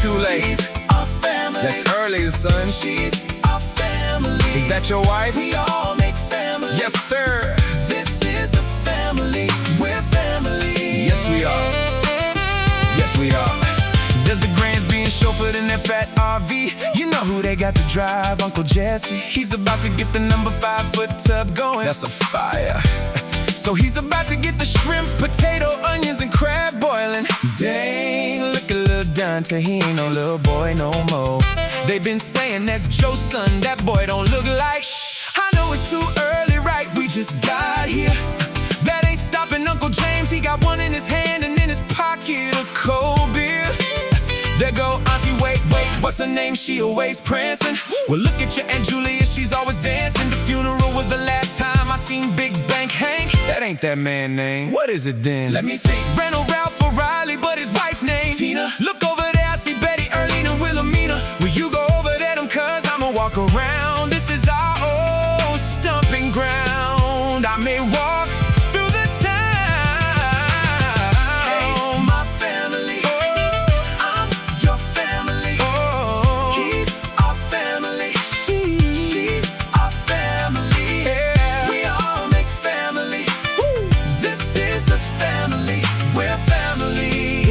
2le'y. He's our family. That's early, son. She's our family. Is that your wife? We all make family. Yes, sir. This is the family. We're family. Yes, we are. Yes, we are. There's the grands being chauffeured in their fat RV. You know who they got to drive? Uncle Jesse. He's about to get the number 5-foot tub going. That's a fire. So he's about to get the shrimp, potato, onions, and crab boiling. Dang, look at little Dante, he ain't no little boy no more. They've been saying that's Joe's son, that boy don't look like. I know it's too early, right? We just got here. That ain't stopping Uncle James, he got one in his hand and in his pocket a cold beer. There go Auntie, wait, what's her name? She always prancing. Well, look at your Aunt Julia, she's always dancing. The funeral was the last time I seen Big Bank Hank. That ain't that man's name. What is it then? Let me think. Randall Ralph O'Reilly, but his wife named Tina. Look over there, I see Betty, Earlene, and Wilhelmina. Will you go over there, cause I'ma walk around. This is our old stomping ground. I may walk through the town. Hey, my family. I'm your family. He's our family. She's our family. We all make family. This is the family. We're family.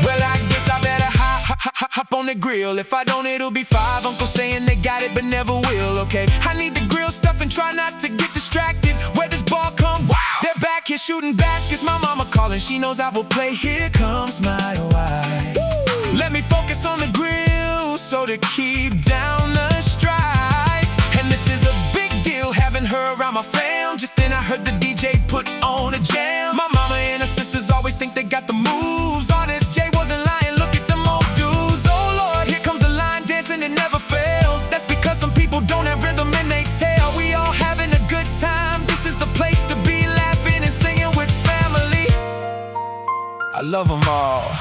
Well, I guess I better hop on the grill. If I don't, it'll be 5 uncles saying they got it but never will, okay? I need to grill stuff and try not to get distracted. Where this ball come, wow! They're back here shooting baskets. My mama calling, she knows I will play. Here comes my wife. Let me focus on the grill so to keep down the strife. And this is a big deal, having her around my fam. Just then I heard the DJ put on a jam. My mama and her sisters always think they got the moves. Honest Jay wasn't lying, look at them old dudes. Oh Lord, here comes the line dancing, it never fails. That's because some people don't have rhythm in they tail. We all having a good time, this is the place to be, laughing and singing with family. I love them all.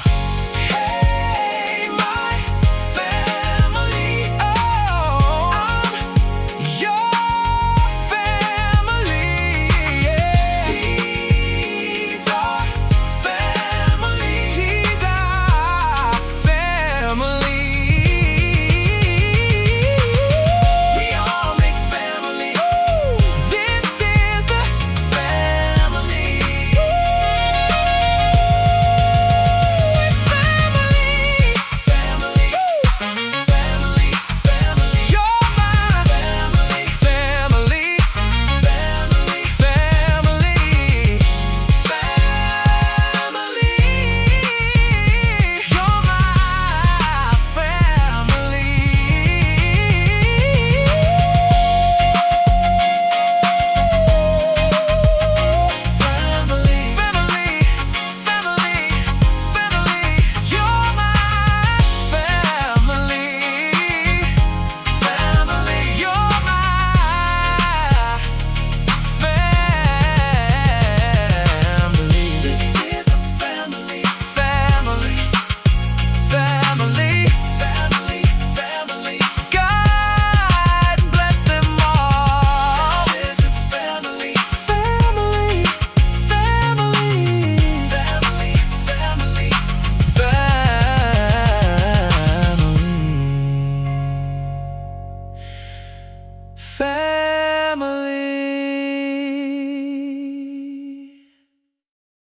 Hey, my family. Oh, I'm your family. Yeah. He's our family. She's our family. We all make family. This is the family. Family, family, family. You're my family, family, family, family, family. You're my family. Family, family, family, family. You're my family. Family, you're my family. This is a family. Family, family, family, family. God bless them all. This is a family. Family, family, family, family, family.